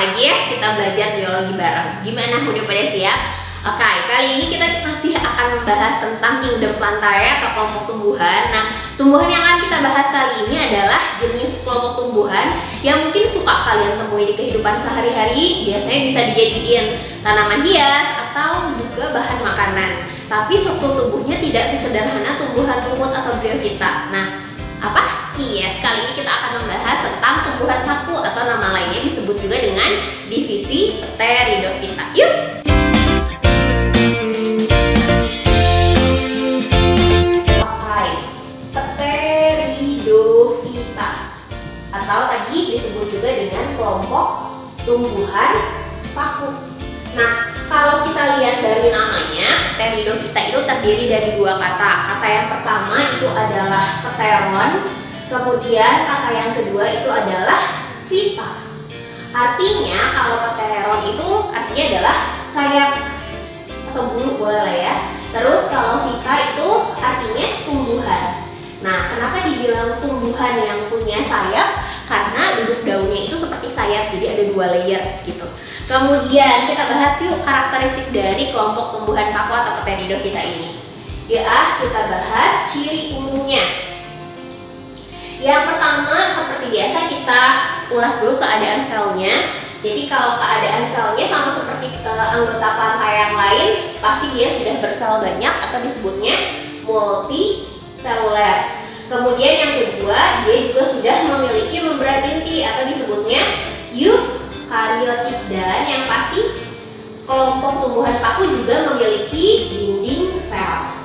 lagi ya, kita belajar biologi bareng. Gimana, udah pada siap? Oke, kali ini kita masih akan membahas tentang kingdom Plantae atau kelompok tumbuhan. Nah, tumbuhan yang akan kita bahas kali ini adalah jenis kelompok tumbuhan yang mungkin suka kalian temui di kehidupan sehari-hari. Biasanya bisa dijadiin tanaman hias atau juga bahan makanan. Tapi struktur tubuhnya tidak sesederhana tumbuhan rumput atau bryophyta. Nah, apa? Yes, kali ini kita akan membahas tentang tumbuhan paku atau nama lainnya disebut juga dengan divisi Pteridophyta. Yuk! Oke, Pteridophyta atau tadi disebut juga dengan kelompok tumbuhan paku. Nah, kalau kita lihat dari namanya, Pteridophyta itu terdiri dari dua kata. Kata yang pertama itu adalah pteron, kemudian kata yang kedua itu adalah phyta. Artinya kalau pteron itu artinya adalah sayap atau bulu boleh lah ya. Terus kalau phyta itu artinya tumbuhan. Nah, kenapa dibilang tumbuhan yang punya sayap? Karena duduk daunnya itu seperti sayap, jadi ada dua layer gitu. Kemudian kita bahas yuk karakteristik dari kelompok tumbuhan paku atau Pteridophyta ini. Ya, kita bahas ciri umumnya. Yang pertama, seperti biasa kita ulas dulu keadaan selnya. Jadi kalau keadaan selnya sama seperti anggota Plantae yang lain, pasti dia sudah bersel banyak atau disebutnya multiseluler. Kemudian yang kedua, dia juga sudah memiliki membran inti atau disebutnya eukariotik, dan yang pasti kelompok tumbuhan paku juga memiliki dinding sel.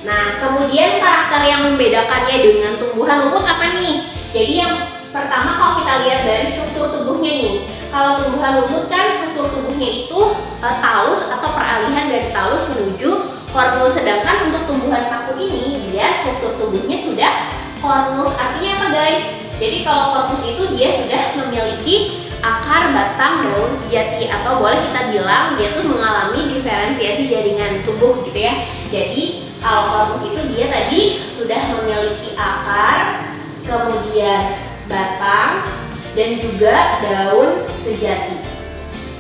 Nah, kemudian karakter yang membedakannya dengan tumbuhan rumput apa nih? Jadi yang pertama kalau kita lihat dari struktur tubuhnya nih. Kalau tumbuhan rumput kan struktur tubuhnya itu talus atau peralihan dari talus menuju kornus, sedangkan untuk tumbuhan paku ini dia struktur tubuhnya sudah kornus. Artinya apa guys? Jadi kalau kornus itu dia sudah memiliki akar, batang, daun sejati, atau boleh kita bilang dia tuh mengalami diferensiasi jaringan tubuh gitu ya. Jadi kalau kornus itu dia tadi sudah memiliki akar, kemudian batang, dan juga daun sejati.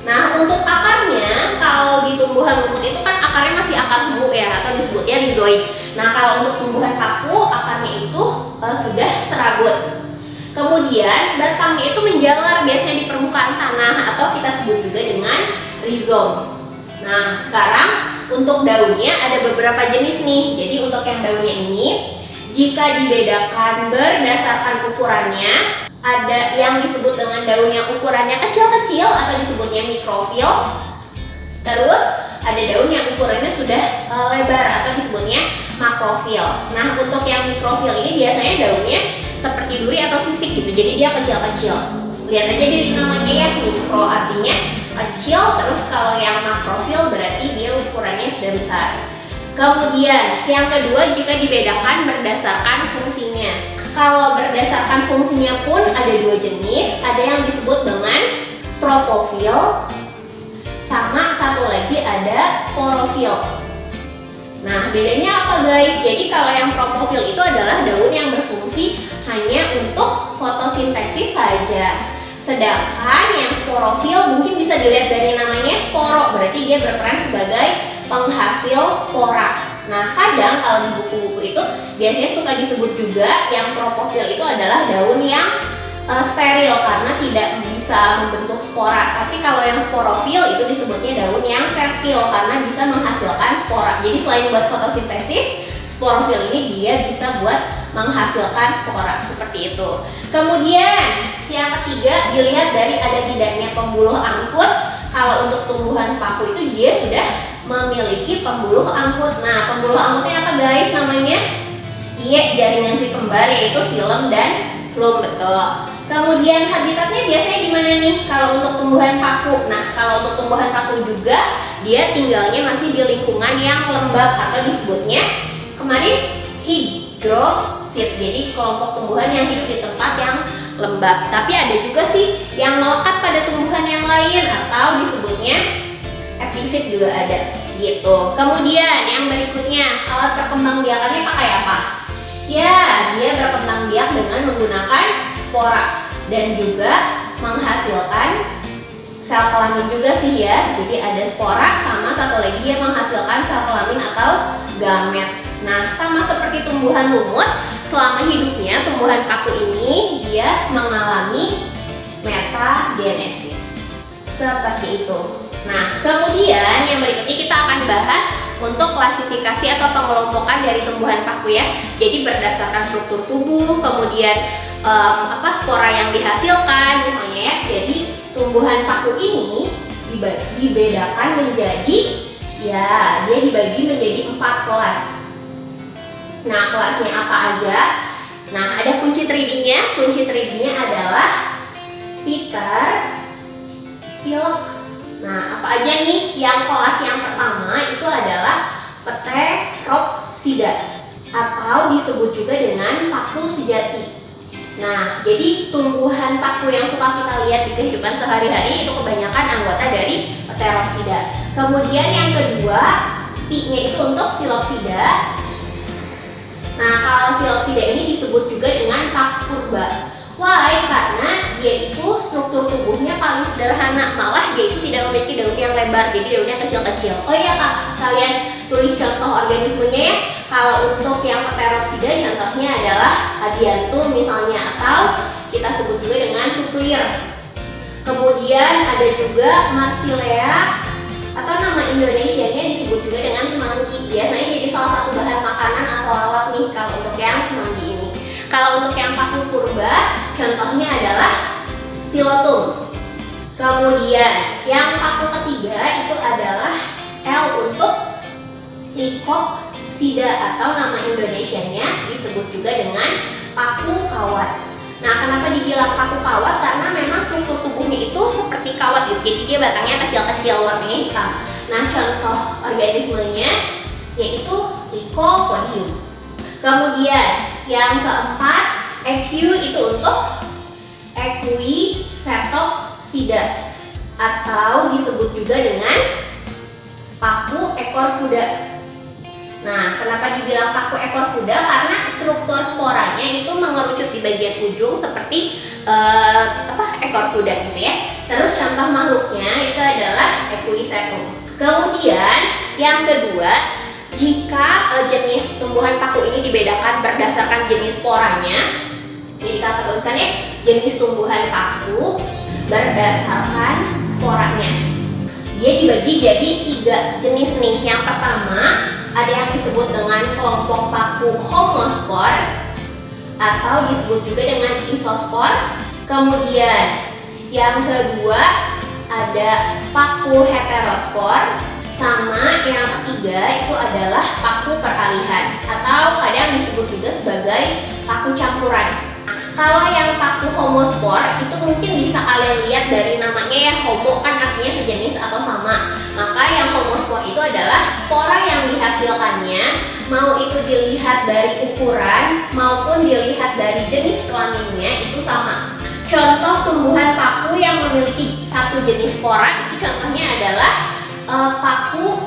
Nah, untuk akarnya, kalau di tumbuhan rumput itu kan akarnya masih akar semu ya, atau disebutnya rizoid. Nah, kalau untuk tumbuhan paku, akarnya itu sudah serabut. Kemudian, batangnya itu menjalar biasanya di permukaan tanah, atau kita sebut juga dengan rizom. Nah, sekarang untuk daunnya ada beberapa jenis nih. Jadi untuk yang daunnya ini, jika dibedakan berdasarkan ukurannya, ada yang disebut dengan daun yang ukurannya kecil-kecil atau disebutnya mikrofil. Terus ada daun yang ukurannya sudah lebar atau disebutnya makrofil. Nah, untuk yang mikrofil ini biasanya daunnya seperti duri atau sisik gitu. Jadi dia kecil-kecil. Lihat aja dari namanya ya, mikro artinya kecil. Terus kalau yang makrofil berarti dia ukurannya sudah besar. Kemudian yang kedua, jika dibedakan berdasarkan fungsinya. Kalau berdasarkan fungsinya pun ada dua jenis, ada yang disebut dengan tropofil, sama satu lagi ada sporofil. Nah, bedanya apa guys? Jadi kalau yang tropofil itu adalah daun yang berfungsi hanya untuk fotosintesis saja. Sedangkan yang sporofil mungkin bisa dilihat dari namanya sporo, berarti dia berperan sebagai penghasil spora. Nah, kadang kalau di buku-buku itu biasanya suka disebut juga yang tropofil itu adalah daun yang steril karena tidak bisa membentuk spora. Tapi kalau yang sporofil itu disebutnya daun yang fertil karena bisa menghasilkan spora. Jadi selain buat fotosintesis, sporofil ini dia bisa buat menghasilkan spora seperti itu. Kemudian yang ketiga, dilihat dari ada tidaknya pembuluh angkut. Kalau untuk tumbuhan paku itu dia sudah memiliki pembuluh angkut. Nah, pembuluh angkutnya apa guys namanya? Iya, jaringan si kembar, yaitu xilem dan flum, betul. Kemudian habitatnya biasanya di mana nih kalau untuk tumbuhan paku? Nah, kalau untuk tumbuhan paku juga dia tinggalnya masih di lingkungan yang lembab atau disebutnya kemarin higrofit. Jadi kelompok tumbuhan yang hidup di tempat yang lembab. Tapi ada juga sih yang melekat pada tumbuhan yang lain atau disebutnya epifit juga ada gitu. Kemudian yang berikutnya, alat perkembangbiakannya pakai apa? Ya, dia berkembang biak dengan menggunakan spora dan juga menghasilkan sel kelamin juga sih ya. Jadi ada spora sama satu lagi dia menghasilkan sel kelamin atau gamet. Nah, sama seperti tumbuhan lumut, selama hidupnya tumbuhan paku ini dia mengalami metagenesis. Seperti itu. Nah, kemudian yang berikutnya kita akan bahas untuk klasifikasi atau pengelompokan dari tumbuhan paku ya. Jadi berdasarkan struktur tubuh, kemudian spora yang dihasilkan misalnya ya. Jadi tumbuhan paku ini dibedakan menjadi ya, dia dibagi menjadi 4 kelas. Nah, kelasnya apa aja? Nah, ada kunci 3D-nya. Kunci 3D-nya adalah Peter, Pilk. Nah, apa aja nih? Yang kelas yang pertama itu adalah Pteropsida atau disebut juga dengan paku sejati. Nah, jadi tumbuhan paku yang suka kita lihat di kehidupan sehari-hari itu kebanyakan anggota dari Pteropsida. Kemudian yang kedua, P-nya itu untuk Silopsida. Nah, kalau Silopsida ini disebut juga dengan paku purba. Why? Karena dia itu struktur tubuhnya paling sederhana, malah dia itu tidak memiliki daun yang lebar, jadi daunnya kecil-kecil. Oh iya kakak, sekalian tulis contoh organismenya ya. Kalau untuk yang Pteropsida contohnya adalah Adiantum misalnya, atau kita sebut juga dengan cuklir. Kemudian ada juga Marsilea, atau nama Indonesianya disebut juga dengan semanggi. Biasanya jadi salah satu bahan makanan atau lalap nih kalau untuk yang semanggi ini. Kalau untuk yang paku purba, contohnya adalah Silotum. Kemudian yang paku ketiga itu adalah L untuk Lycopsida, atau nama Indonesianya disebut juga dengan paku kawat. Nah, kenapa dibilang paku kawat? Karena memang struktur tubuhnya itu seperti kawat gitu. Jadi dia batangnya kecil-kecil, warnanya hitam. Nah, contoh organismenya yaitu Lycopodium. Kemudian yang keempat, EQ itu untuk Equisetopsida atau disebut juga dengan paku ekor kuda. Nah, kenapa dibilang paku ekor kuda? Karena struktur sporanya itu mengerucut di bagian ujung seperti ekor kuda gitu ya. Terus contoh makhluknya itu adalah Equisetum. Kemudian yang kedua, jika jenis tumbuhan paku ini dibedakan berdasarkan jenis sporanya, jadi kakak tuliskan ya, jenis tumbuhan paku berdasarkan sporanya. Dia dibagi jadi 3 jenis nih. Yang pertama ada yang disebut dengan kelompok paku homospor atau disebut juga dengan isospor. Kemudian yang kedua ada paku heterospor, sama yang ketiga itu adalah paku peralihan atau kadang disebut juga sebagai paku campuran. Kalau yang paku homospor itu mungkin bisa kalian lihat dari namanya ya, homo kan artinya sejenis atau sama. Maka yang homospor itu adalah spora yang dihasilkannya, mau itu dilihat dari ukuran maupun dilihat dari jenis kelaminnya itu sama. Contoh tumbuhan paku yang memiliki satu jenis spora itu contohnya adalah paku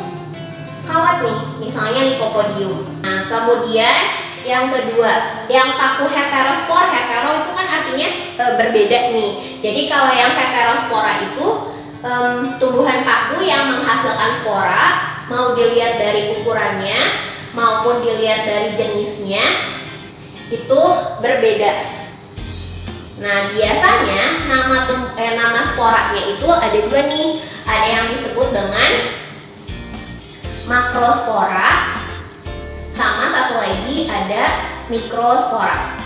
kawat nih, misalnya Lycopodium. Nah, kemudian yang kedua, yang paku heterospor. Hetero itu kan artinya berbeda nih. Jadi kalau yang heterospora itu tumbuhan paku yang menghasilkan spora, mau dilihat dari ukurannya maupun dilihat dari jenisnya itu berbeda. Nah, biasanya nama sporanya itu ada 2 nih. Ada yang disebut dengan makrospora, sama satu lagi ada mikrospora.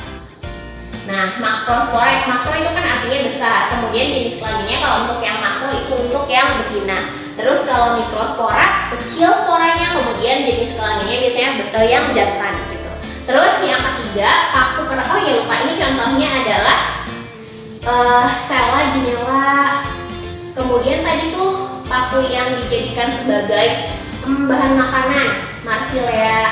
Nah, makrospora, makro itu kan artinya besar. Kemudian jenis kelaminnya kalau untuk yang makro itu untuk yang betina. Terus kalau mikrospora kecil sporanya, kemudian jenis kelaminnya biasanya yang jantan gitu. Terus yang ketiga paku oh ya lupa, ini contohnya adalah Sela ginela. Kemudian tadi tuh paku yang dijadikan sebagai bahan makanan, Marsilea.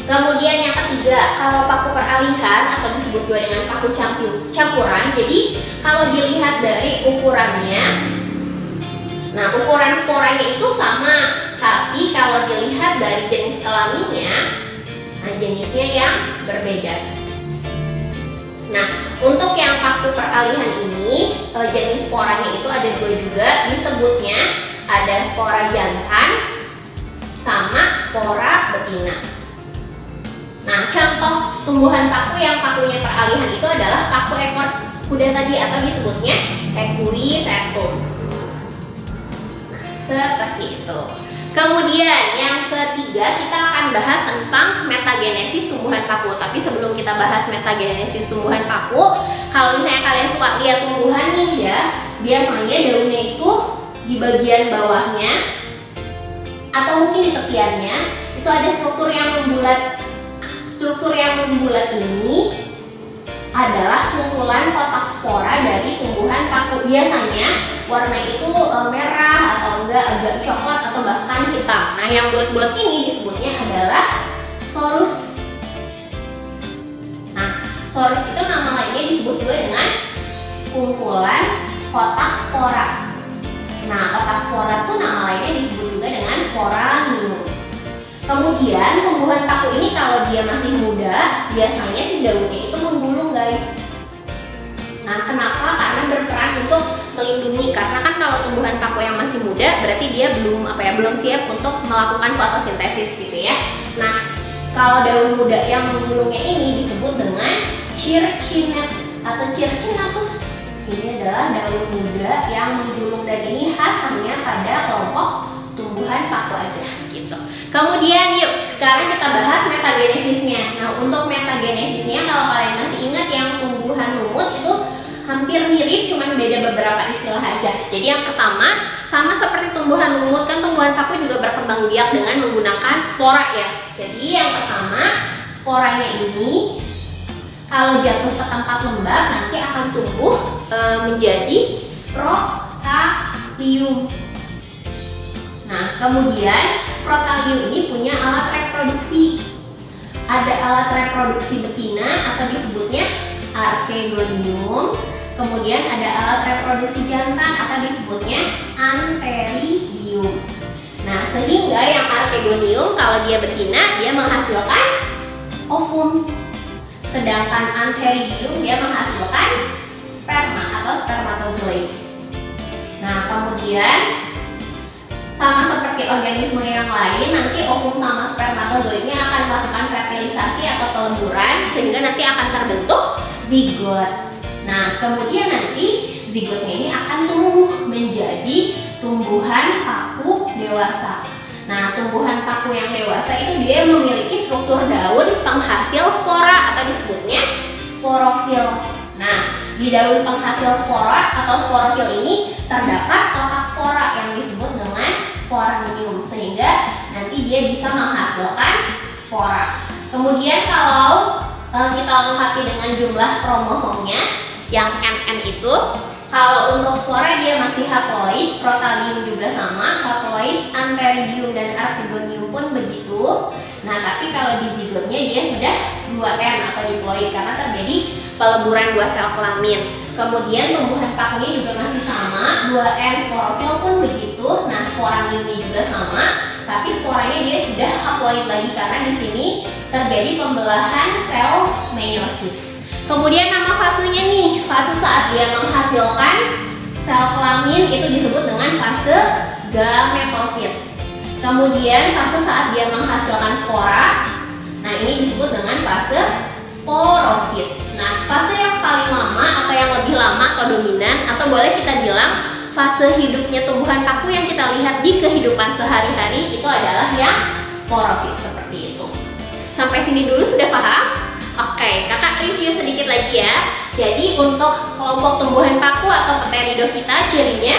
Kemudian yang ketiga, kalau paku peralihan atau disebut juga dengan paku campuran. Jadi kalau dilihat dari ukurannya, nah ukuran sporanya itu sama, tapi kalau dilihat dari jenis kelaminnya, nah jenisnya yang berbeda. Nah, untuk yang paku peralihan ini jenis sporanya itu ada dua juga, disebutnya ada spora jantan sama spora betina. Nah, contoh tumbuhan paku yang pakunya peralihan itu adalah paku ekor kuda tadi atau disebutnya equisetum. Nah, seperti itu. Kemudian yang ketiga kita akan bahas tentang metagenesis tumbuhan paku. Tapi sebelum kita bahas metagenesis tumbuhan paku, kalau misalnya kalian suka lihat tumbuhan nih ya, biasanya daunnya itu di bagian bawahnya atau mungkin di tepiannya itu ada struktur yang membulat. Struktur yang membulat ini adalah kumpulan kotak spora dari tumbuhan paku. Biasanya warna itu merah atau enggak agak coklat atau bahkan hitam. Nah, yang bulat-bulat ini disebutnya adalah sorus. Nah, sorus itu nama lainnya disebut juga dengan kumpulan kotak spora. Nah, kotak spora itu nama lainnya disebut juga dengan sporanium. Kemudian tumbuhan paku ini kalau dia masih muda, biasanya si daunnya itu menggulung, guys. Nah, kenapa? Karena berperan untuk melindungi. Karena kan kalau tumbuhan paku yang masih muda, berarti dia belum siap untuk melakukan fotosintesis gitu ya. Nah, kalau daun muda yang menggulungnya ini disebut dengan circinet atau circinatus. Ini adalah daun muda yang menggulung dan ini khas hanya pada kelompok tumbuhan paku aja gitu. Kemudian yuk sekarang kita bahas metagenesisnya. Nah, untuk metagenesisnya kalau kalian masih ingat yang tumbuhan lumut itu hampir mirip, cuman beda beberapa istilah aja. Jadi yang pertama sama seperti tumbuhan lumut kan tumbuhan paku juga berkembang biak dengan menggunakan spora ya. Jadi yang pertama sporanya ini kalau jatuh ke tempat lembab nanti akan tumbuh menjadi protalium. Nah, kemudian protalium ini punya alat reproduksi. Ada alat reproduksi betina atau disebutnya archegonium. Kemudian ada alat reproduksi jantan atau disebutnya antheridium. Nah, sehingga yang archegonium kalau dia betina dia menghasilkan ovum. Sedangkan antheridium dia menghasilkan sperma atau spermatozoid. Nah, kemudian sama seperti organisme yang lain, nanti ovum sama spermatozoidnya akan melakukan fertilisasi atau peleburan sehingga nanti akan terbentuk zigot. Nah, kemudian nanti zigotnya ini akan tumbuh menjadi tumbuhan paku dewasa. Nah, tumbuhan paku yang dewasa itu dia memiliki struktur daun penghasil spora atau disebutnya sporofil. Nah, di daun penghasil spora atau sporofil ini terdapat kotak spora yang disebut dengan sporanium sehingga nanti dia bisa menghasilkan spora. Kemudian kalau kita lengkapi dengan jumlah kromosomnya yang NN itu, kalau untuk spora dia masih haploid, protalium juga sama, haploid, antheridium dan archegonium pun begitu. Nah, tapi kalau di zigotnya dia sudah 2N atau diploid karena terjadi peleburan dua sel kelamin. Kemudian tumbuhan pakunya juga masih sama, 2N, sporofil pun begitu. Nah, sporaniumnya juga sama, tapi sporanya dia sudah haploid lagi karena di sini terjadi pembelahan sel meiosis. Kemudian nama fasenya nih, fase saat dia menghasilkan sel kelamin itu disebut dengan fase gametofit. Kemudian fase saat dia menghasilkan spora, nah ini disebut dengan fase sporofit. Nah, fase yang paling lama atau yang lebih lama atau dominan atau boleh kita bilang fase hidupnya tumbuhan paku yang kita lihat di kehidupan sehari-hari itu adalah yang sporofit seperti itu. Sampai sini dulu sudah paham? Oke, kakak review sedikit lagi ya. Jadi untuk kelompok tumbuhan paku atau Pteridophyta cirinya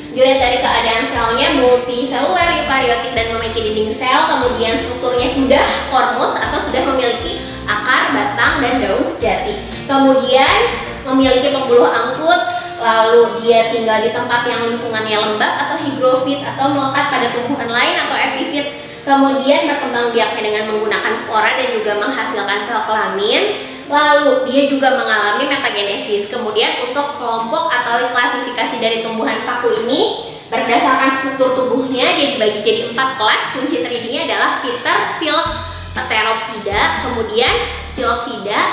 dilihat dari keadaan selnya multiseluler, eukariotik dan memiliki dinding sel, kemudian strukturnya sudah kormus atau sudah memiliki akar, batang, dan daun sejati. Kemudian memiliki pembuluh angkut, lalu dia tinggal di tempat yang lingkungannya lembab atau higrofit atau melekat pada tumbuhan lain atau epifit. Kemudian berkembang biaknya dengan menggunakan spora dan juga menghasilkan sel kelamin. Lalu dia juga mengalami metagenesis. Kemudian untuk kelompok atau klasifikasi dari tumbuhan paku ini berdasarkan struktur tubuhnya dia dibagi jadi 4 kelas. Kunci 3D-nya adalah Piter, Pilk, Pteropsida, kemudian Silopsida,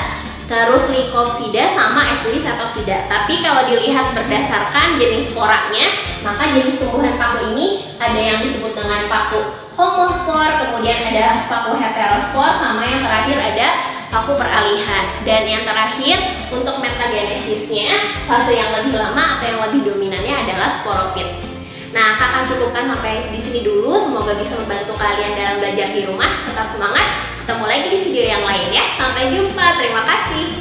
terus Lycopsida sama Epulisatopsida. Tapi kalau dilihat berdasarkan jenis sporanya, maka jenis tumbuhan paku ini ada yang disebut dengan paku homospor, kemudian ada paku heterospor, sama yang terakhir ada paku peralihan. Dan yang terakhir untuk metagenesisnya, fase yang lebih lama atau yang lebih dominannya adalah sporofit. Nah, kakak cukupkan sampai di sini dulu. Semoga bisa membantu kalian dalam belajar di rumah. Tetap semangat. Ketemu lagi di video yang lain ya. Sampai jumpa. Terima kasih.